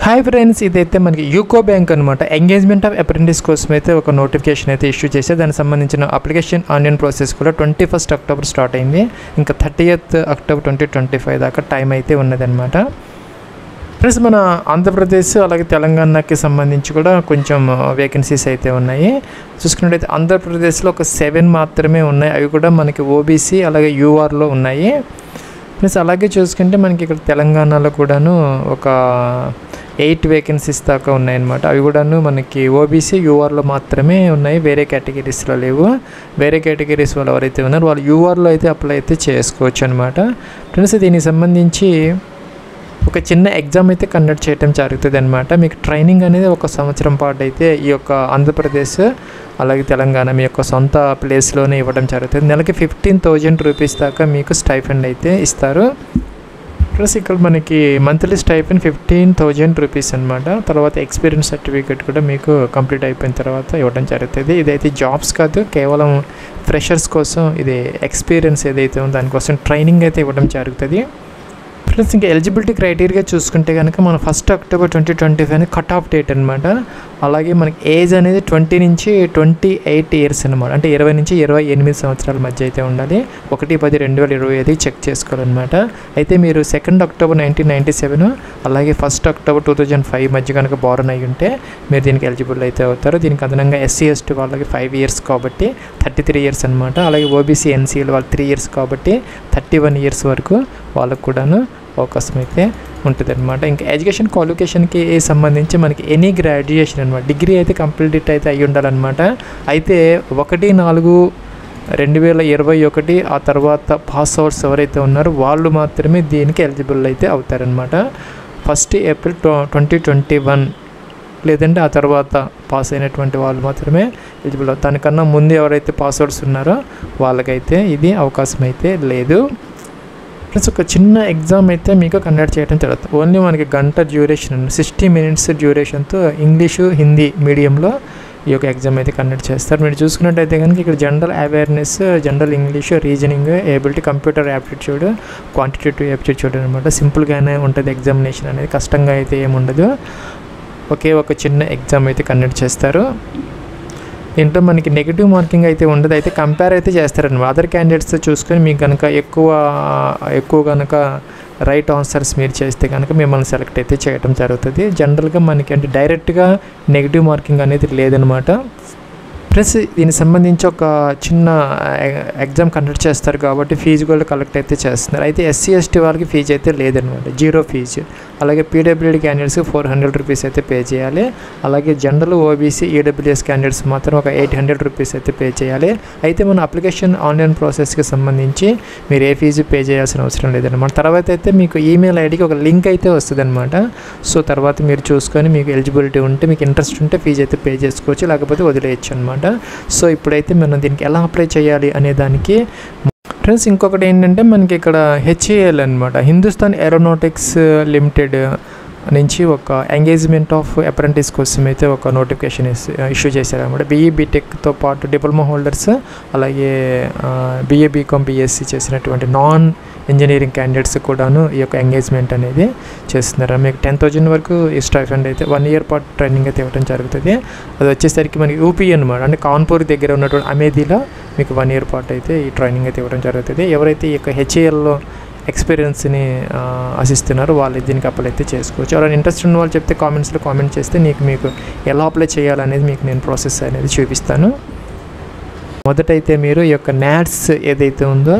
Hi friends, ఇదైతే మనకి UCO bank అనమాట. ఎంగేజ్మెంట్ ఆఫ్ అప్రెంటిస్ కోసం అయితే ఒక నోటిఫికేషన్ అయితే ఇష్యూ చేసి దానికి సంబంధించిన అప్లికేషన్ ఆన్లైన్ ప్రాసెస్ కూడా 21 అక్టోబర్ స్టార్ట్ అయింది. ఇంకా 30th అక్టోబర్ 2025 దాకా టైం అయితే ఉన్నదన్నమాట. ఫ్రెండ్స్, మన ఆంధ్రప్రదేశ్ అలాగే తెలంగాణకి సంబంధించి కూడా కొంచెం వేకెన్సీస్ అయితే ఉన్నాయి. చూసుకున్నట్టయితే ఆంధ్రప్రదేశ్లో ఒక 7 మాత్రమే ఉన్నాయి. అవి కూడా మనకి ఓబీసీ అలాగే యూఆర్లో ఉన్నాయి. ప్లస్ అలాగే చూసుకుంటే మనకి ఇక్కడ తెలంగాణలో కూడాను ఒక 8 వేకెన్సీస్ దాకా ఉన్నాయన్నమాట. అవి కూడాను మనకి ఓబీసీ యూఆర్లో మాత్రమే ఉన్నాయి, వేరే కేటగిరీస్లో లేవు. వేరే కేటగిరీస్ వాళ్ళు ఎవరైతే ఉన్నారో వాళ్ళు యూఆర్లో అయితే అప్లై అయితే చేసుకోవచ్చు అనమాట. ఫ్రెండ్స్, దీనికి సంబంధించి ఒక చిన్న ఎగ్జామ్ అయితే కండక్ట్ చేయడం జరుగుతుంది అనమాట. మీకు ట్రైనింగ్ అనేది 1 సంవత్సరం పాటు అయితే ఈ యొక్క ఆంధ్రప్రదేశ్ అలాగే తెలంగాణ మీ యొక్క సొంత ప్లేస్లోనే ఇవ్వడం జరుగుతుంది. నెలకి 15,000 రూపీస్ దాకా మీకు స్టైఫండ్ అయితే ఇస్తారు. ప్లస్ ఇక్కడ మనకి మంత్లీ స్టైఫండ్ 15,000 రూపీస్ అనమాట. తర్వాత ఎక్స్పీరియన్స్ సర్టిఫికేట్ కూడా మీకు కంప్లీట్ అయిపోయిన తర్వాత ఇవ్వడం జరుగుతుంది. ఇదైతే జాబ్స్ కాదు, కేవలం ఫ్రెషర్స్ కోసం ఇది ఎక్స్పీరియన్స్ ఏదైతే ఉందో దానికోసం ట్రైనింగ్ అయితే ఇవ్వడం జరుగుతుంది. ఫ్రెండ్స్, ఇంకా ఎలిజిబిలిటీ క్రైటీరియా చూసుకుంటే కనుక మన 1 అక్టోబర్ 2025 అనేది కట్ ఆఫ్ డేట్ అనమాట. అలాగే మనకి ఏజ్ అనేది 20 నుంచి 28 ఇయర్స్ అనమాట. అంటే 20 నుంచి 28 సంవత్సరాల మధ్య అయితే ఉండాలి. 1/10/2025 చెక్ చేసుకోవాలన్నమాట. అయితే మీరు 2 అక్టోబర్ 1997 అలాగే 1 అక్టోబర్ 2005 మధ్య కనుక బారన్ అయ్యి ఉంటే మీరు దీనికి ఎలిజిబుల్ అయితే అవుతారు. దీనికి అదనంగా SC/ST వాళ్ళకి 5 ఇయర్స్ కాబట్టి 33 ఇయర్స్ అనమాట. అలాగే ఓబీసీ NCL వాళ్ళు 3 ఇయర్స్ కాబట్టి 31 ఇయర్స్ వరకు వాళ్ళకు కూడాను అవకాశం అయితే ఉంటుంది అనమాట. ఇంకా ఎడ్యుకేషన్ క్వాలిఫికేషన్కి సంబంధించి మనకి ఎనీ గ్రాడ్యుయేషన్ అనమాట, డిగ్రీ అయితే కంప్లీట్ అయితే అయ్యి ఉండాలన్నమాట. అయితే 1/4/2021 ఆ తర్వాత పాస్ అవుట్స్ ఎవరైతే ఉన్నారో వాళ్ళు మాత్రమే దీనికి ఎలిజిబుల్ అయితే అవుతారనమాట. 1 ఏప్రిల్ 2021 లేదంటే ఆ తర్వాత పాస్ అయినటువంటి వాళ్ళు మాత్రమే ఎలిజిబుల్ అవుతారు. దానికన్నా ముందు ఎవరైతే పాస్ అవుట్స్ ఉన్నారో వాళ్ళకైతే ఇది అవకాశం అయితే లేదు. ఫ్రెండ్స్, ఒక చిన్న ఎగ్జామ్ అయితే మీకు కండక్ట్ చేయడం జరుగుతుంది. ఓన్లీ మనకి గంట డ్యూరేషన్ 60 మినిట్స్ డ్యూరేషన్తో ఇంగ్లీషు హిందీ మీడియంలో ఈ యొక్క ఎగ్జామ్ అయితే కండక్ట్ చేస్తారు. మీరు చూసుకున్నట్టయితే కనుక ఇక్కడ general awareness, general English, reasoning, ability, computer aptitude, quantitative aptitude అనమాట. సింపుల్గానే ఉంటుంది ఎగ్జామినేషన్ అనేది, కష్టంగా అయితే ఏముండదు. ఒకే ఒక చిన్న ఎగ్జామ్ అయితే కండక్ట్ చేస్తారు. దీంట్లో మనకి నెగిటివ్ మార్కింగ్ అయితే ఉండదు. అయితే కంపేర్ అయితే చేస్తారనమాట. అదర్ క్యాండిడేట్స్తో చూసుకొని మీకు కనుక ఎక్కువ కనుక రైట్ ఆన్సర్స్ మీరు చేస్తే కనుక మిమ్మల్ని సెలెక్ట్ అయితే చేయడం జరుగుతుంది. జనరల్గా మనకి అంటే డైరెక్ట్గా నెగిటివ్ మార్కింగ్ అనేది లేదనమాట. ప్లస్ దీనికి సంబంధించి ఒక చిన్న ఎగ్జామ్ కండక్ట్ చేస్తారు కాబట్టి ఫీజు కూడా కలెక్ట్ అయితే చేస్తున్నారు. అయితే SC/ST వాళ్ళకి ఫీజు అయితే లేదనమాట, 0 ఫీజు. అలాగే PWD క్యాండిడేట్స్కి 400 రూపీస్ అయితే పే చేయాలి. అలాగే జనరల్ ఓబీసీ EWS క్యాండిడేట్స్ మాత్రం ఒక 800 రూపీస్ అయితే పే చేయాలి. అయితే మన అప్లికేషన్ ఆన్లైన్ ప్రాసెస్కి సంబంధించి మీరు ఏ ఫీజు పే చేయాల్సిన అవసరం లేదనమాట. తర్వాత అయితే మీకు ఈమెయిల్ ఐడికి ఒక లింక్ అయితే వస్తుంది అనమాట. సో తర్వాత మీరు చూసుకొని మీకు ఎలిజిబిలిటీ ఉంటే, మీకు ఇంట్రెస్ట్ ఉంటే ఫీజు అయితే పే చేసుకోవచ్చు, లేకపోతే వదిలేయచ్చు అనమాట. సో ఇప్పుడైతే మనం దీనికి ఎలా అప్లై చేయాలి అనే దానికి ఫ్రెండ్స్ ఇంకొకటి ఏంటంటే మనకి ఇక్కడ HAL అనమాట, హిందుస్థాన్ ఏరోనాటిక్స్ లిమిటెడ్ నుంచి ఒక ఎంగేజ్మెంట్ ఆఫ్ అప్రెంటిస్ కోసం అయితే ఒక నోటిఫికేషన్ ఇష్యూ చేశారనమాట. BE BTechతో పాటు డిప్లొమా హోల్డర్స్ అలాగే BA BCom BSc చేసినటువంటి నాన్ ఇంజనీరింగ్ క్యాండిడేట్స్ కూడాను ఈ యొక్క ఎంగేజ్మెంట్ అనేది చేస్తున్నారు. మీకు 10,000 వరకు ఈ స్టైఫండ్ అయితే 1 ఇయర్ పాటు ట్రైనింగ్ అయితే ఇవ్వడం జరుగుతుంది. అది వచ్చేసరికి మనకి UP అనమాట, అంటే కాన్పూర్ దగ్గర ఉన్నటువంటి అమేథీలో మీకు 1 ఇయర్ పాటు అయితే ఈ ట్రైనింగ్ అయితే ఇవ్వడం జరుగుతుంది. ఎవరైతే ఈ యొక్క HALలో ఎక్స్పీరియన్స్ని ఆశిస్తున్నారో వాళ్ళు దీనికి అప్లై అయితే చేసుకోవచ్చు. ఎవరైనా ఇంట్రెస్ట్ ఉన్న వాళ్ళు చెప్తే కామెంట్స్లో కామెంట్ చేస్తే మీకు ఎలా అప్లై చేయాలనేది మీకు నేను ప్రాసెస్ అనేది చూపిస్తాను. మొదటైతే మీరు ఈ యొక్క NATS ఏదైతే ఉందో,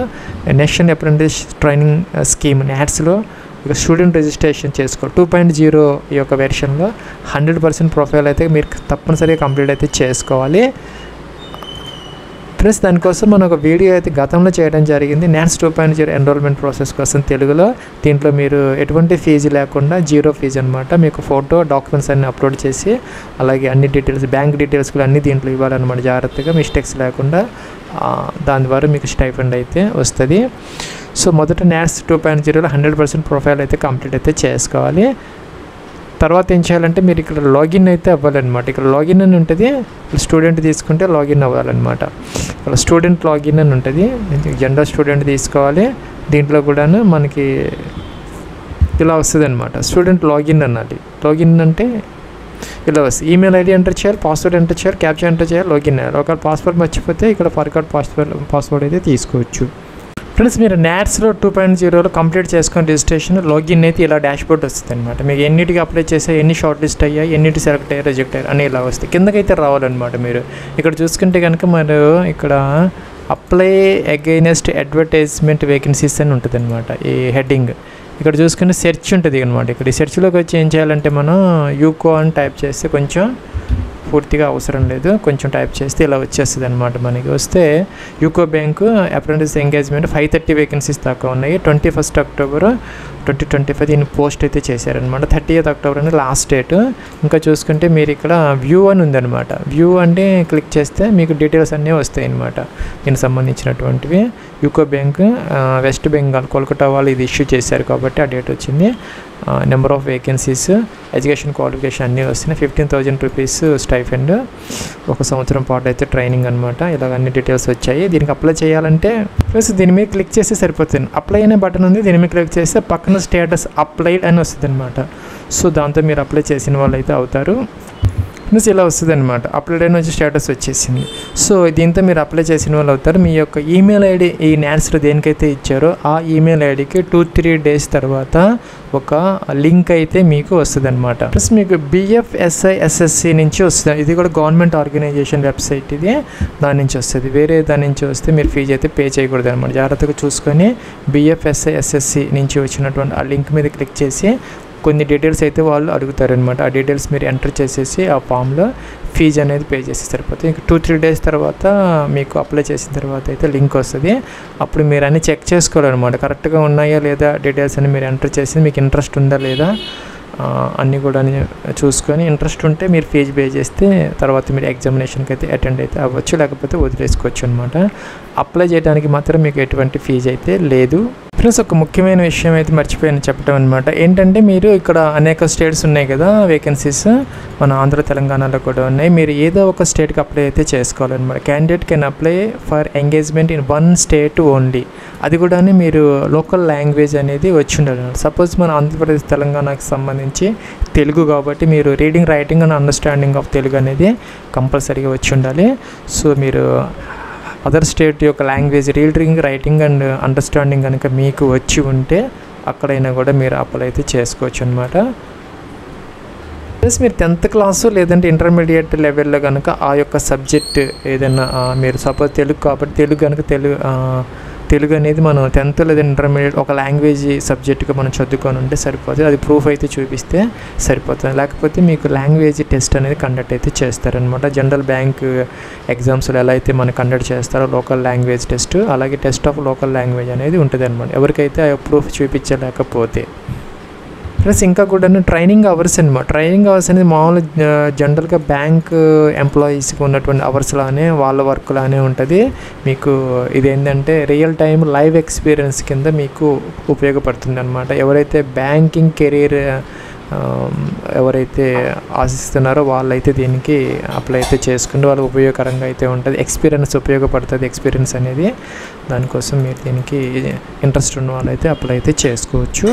నేషనల్ అప్రెంటిస్ ట్రైనింగ్ స్కీమ్ NATSలో ఇక స్టూడెంట్ రిజిస్ట్రేషన్ చేసుకోవాలి. 2.0 ఈ యొక్క వెర్షన్లో 100% ప్రొఫైల్ అయితే మీరు తప్పనిసరిగా కంప్లీట్ అయితే చేసుకోవాలి. ప్లస్ దానికోసం మనం ఒక వీడియో అయితే గతంలో చేయడం జరిగింది, NATS 2.0 ఎన్రోల్మెంట్ ప్రాసెస్ కోసం తెలుగులో. దీంట్లో మీరు ఎటువంటి ఫీజు లేకుండా 0 ఫీజు అనమాట. మీకు ఫోటో, డాక్యుమెంట్స్ అన్నీ అప్లోడ్ చేసి అలాగే అన్ని డీటెయిల్స్, బ్యాంక్ డీటెయిల్స్ కూడా అన్ని దీంట్లో ఇవ్వాలన్నమాట, జాగ్రత్తగా మిస్టేక్స్ లేకుండా. దాని ద్వారా మీకు స్టైఫండ్ అయితే వస్తుంది. సో మొదట NATS 2.0లో 100% ప్రొఫైల్ అయితే కంప్లీట్ అయితే చేసుకోవాలి. తర్వాత ఏం చేయాలంటే మీరు ఇక్కడ లాగిన్ అయితే అవ్వాలన్నమాట. ఇక్కడ లాగిన్ అని ఉంటుంది, స్టూడెంట్ తీసుకుంటే లాగిన్ అవ్వాలన్నమాట. ఇక్కడ స్టూడెంట్ లాగిన్ అని ఉంటుంది, జనరల్ స్టూడెంట్ తీసుకోవాలి. దీంట్లో కూడాను మనకి ఇలా వస్తుంది అనమాట. స్టూడెంట్ లాగిన్ అన్నది. లాగిన్ అంటే ఇలా వస్తుంది. ఈమెయిల్ ఐడి ఎంటర్ చేయాలి, పాస్వర్డ్ ఎంటర్ చేయాలి, క్యాప్చా ఎంటర్ చేయాలి, లాగిన్ అయ్యాలి. ఒకవేళ పాస్వర్డ్ మర్చిపోతే ఇక్కడ ఫర్గాట్ పాస్వర్డ్ అయితే తీసుకోవచ్చు. ఫ్రెండ్స్, మీరు NATSలో 2.0లో కంప్లీట్ చేసుకొని రిజిస్ట్రేషన్ లాగిన్ అయితే ఇలా డాష్బోర్డ్ వస్తుంది అనమాట. మీకు ఎన్నిటికి అప్లై చేసా, ఎన్ని షార్ట్ లిస్ట్ అయ్యాయి, ఎన్నిటి సెలెక్ట్ అయ్యాయి, రిజెక్ట్ అయ్యారు అని ఇలా వస్తాయి. కిందకైతే రావాలన్నమాట. మీరు ఇక్కడ చూసుకుంటే కనుక మీరు ఇక్కడ అప్లై అగైనెస్ట్ అడ్వర్టైజ్మెంట్ వేకెన్సీస్ అని ఉంటుంది అనమాట. ఈ హెడ్డింగ్ ఇక్కడ చూసుకుంటే సెర్చ్ ఉంటుంది అనమాట. ఇక్కడ ఈ సెర్చ్లోకి వచ్చి ఏం చేయాలంటే మనం యూకో అని టైప్ చేస్తే కొంచెం పూర్తిగా అవసరం లేదు, కొంచెం టైప్ చేస్తే ఇలా వచ్చేస్తుంది అనమాట. మనకి వస్తే UCO bank apprentice engagement 530 vacancies దాకా ఉన్నాయి. 21 అక్టోబర్ 2025 దీన్ని పోస్ట్ అయితే చేశారనమాట. 30th అక్టోబర్ అని లాస్ట్ డేట్. ఇంకా చూసుకుంటే మీరు ఇక్కడ వ్యూ అని ఉందన్నమాట. వ్యూ అంటే క్లిక్ చేస్తే మీకు డీటెయిల్స్ అన్నీ వస్తాయి అన్నమాట. దీనికి సంబంధించినటువంటివి యూకో బ్యాంక్ వెస్ట్ బెంగాల్ కోల్కతా వాళ్ళు ఇది ఇష్యూ చేశారు కాబట్టి ఆ డేట్ వచ్చింది. Number of vacancies, education qualification అన్నీ వస్తున్నాయి. 15,000 రూపీస్ స్టైఫండ్, 1 సంవత్సరం పాటు అయితే ట్రైనింగ్ అనమాట. ఇలాగ అన్ని డీటెయిల్స్ వచ్చాయి. దీనికి అప్లై చేయాలంటే ప్లస్ దీని మీద క్లిక్ చేస్తే సరిపోతుంది. అప్లై అనే బటన్ ఉంది, దీని మీద క్లిక్ చేస్తే పక్కన స్టేటస్ అప్లైడ్ అని వస్తుంది అనమాట. సో దాంతో మీరు అప్లై చేసిన వాళ్ళు అయితే అవుతారు. ప్లస్ ఇలా వస్తుంది అనమాట. అప్లైడ్ అని వచ్చి స్టేటస్ వచ్చేసింది. సో దీంతో మీరు అప్లై చేసిన వాళ్ళు అవుతారు. మీ యొక్క ఈమెయిల్ ఐడి ఈ NATSలో దేనికైతే ఇచ్చారో ఆ ఈమెయిల్ ఐడికి 2-3 డేస్ తర్వాత ఒక లింక్ అయితే మీకు వస్తుంది అనమాట. ప్లస్ మీకు BFSI నుంచి వస్తుంది. ఇది కూడా గవర్నమెంట్ ఆర్గనైజేషన్ వెబ్సైట్, ఇది దాని నుంచి వస్తుంది. వేరే దాని నుంచి వస్తే మీరు ఫీజు అయితే పే చేయకూడదు అనమాట. జాగ్రత్తగా చూసుకొని BFSI నుంచి వచ్చినటువంటి ఆ లింక్ మీద క్లిక్ చేసి కొన్ని డీటెయిల్స్ అయితే వాళ్ళు అడుగుతారనమాట. ఆ డీటెయిల్స్ మీరు ఎంటర్ చేసేసి ఆ ఫామ్లో ఫీజు అనేది పే చేసి సరిపోతుంది. ఇంకా 2-3 డేస్ తర్వాత మీకు అప్లై చేసిన తర్వాత అయితే లింక్ వస్తుంది. అప్పుడు మీరు అన్నీ చెక్ చేసుకోవాలన్నమాట. కరెక్ట్గా ఉన్నాయా లేదా డీటెయిల్స్ అని మీరు ఎంటర్ చేసి మీకు ఇంట్రెస్ట్ ఉందా లేదా అన్నీ కూడా చూసుకొని ఇంట్రెస్ట్ ఉంటే మీరు ఫీజు పే చేస్తే తర్వాత మీరు ఎగ్జామినేషన్కి అయితే అటెండ్ అయితే అవ్వచ్చు, లేకపోతే వదిలేసుకోవచ్చు అనమాట. అప్లై చేయడానికి మాత్రం మీకు ఎటువంటి ఫీజు అయితే లేదు. ఫ్రెండ్స్, ఒక ముఖ్యమైన విషయం అయితే మర్చిపోయాను చెప్పడం అనమాట. ఏంటంటే మీరు ఇక్కడ అనేక స్టేట్స్ ఉన్నాయి కదా వేకెన్సీస్, మన ఆంధ్ర తెలంగాణలో కూడా ఉన్నాయి. మీరు ఏదో ఒక స్టేట్కి అప్లై అయితే చేసుకోవాలన్నమాట. Candidate can apply for engagement in 1 state only. అది కూడా మీరు లోకల్ లాంగ్వేజ్ అనేది వచ్చి ఉండాలి. సపోజ్ మన ఆంధ్రప్రదేశ్ తెలంగాణకి సంబంధించి తెలుగు కాబట్టి మీరు reading, writing and understanding of Telugu అనేది కంపల్సరీగా వచ్చి ఉండాలి. సో మీరు అదర్ స్టేట్ యొక్క language reading, writing and understanding కనుక మీకు వచ్చి ఉంటే అక్కడైనా కూడా మీరు అప్లై అయితే చేసుకోవచ్చు అనమాట. ప్లస్ మీరు 10th క్లాసు లేదంటే ఇంటర్మీడియట్ లెవెల్లో కనుక ఆ యొక్క సబ్జెక్ట్ ఏదైనా మీరు సపోజ్ తెలుగు కాబట్టి తెలుగు కనుక తెలుగు అనేది మనం 10th లేదా ఇంటర్మీడియట్ ఒక లాంగ్వేజ్ సబ్జెక్టుగా మనం చదువుకొని ఉంటే సరిపోతుంది. అది ప్రూఫ్ అయితే చూపిస్తే సరిపోతుంది. లేకపోతే మీకు లాంగ్వేజ్ టెస్ట్ అనేది కండక్ట్ అయితే చేస్తారనమాట. జనరల్ బ్యాంక్ ఎగ్జామ్స్లో ఎలా అయితే మనం కండక్ట్ చేస్తారో లోకల్ లాంగ్వేజ్ టెస్ట్, అలాగే టెస్ట్ ఆఫ్ లోకల్ లాంగ్వేజ్ అనేది ఉంటుంది అనమాట. ఎవరికైతే ఆ ప్రూఫ్ చూపించలేకపోతే. ప్లస్ ఇంకా కూడా ట్రైనింగ్ అవర్స్ అనమాట. ట్రైనింగ్ అవర్స్ అనేది మామూలు జనరల్గా బ్యాంక్ ఎంప్లాయీస్కి ఉన్నటువంటి అవర్స్లానే వాళ్ళ వర్క్లానే ఉంటుంది. మీకు ఇదేంటంటే రియల్ టైం లైవ్ ఎక్స్పీరియన్స్ కింద మీకు ఉపయోగపడుతుంది అనమాట. ఎవరైతే బ్యాంకింగ్ కెరీర్ ఎవరైతే ఆశిస్తున్నారో వాళ్ళైతే దీనికి అప్లై అయితే చేసుకుంటే వాళ్ళకి ఉపయోగకరంగా అయితే ఉంటుంది. ఎక్స్పీరియన్స్ ఉపయోగపడుతుంది. ఎక్స్పీరియన్స్ అనేది దానికోసం మీరు దీనికి ఇంట్రెస్ట్ ఉన్న వాళ్ళైతే అప్లై అయితే చేసుకోవచ్చు.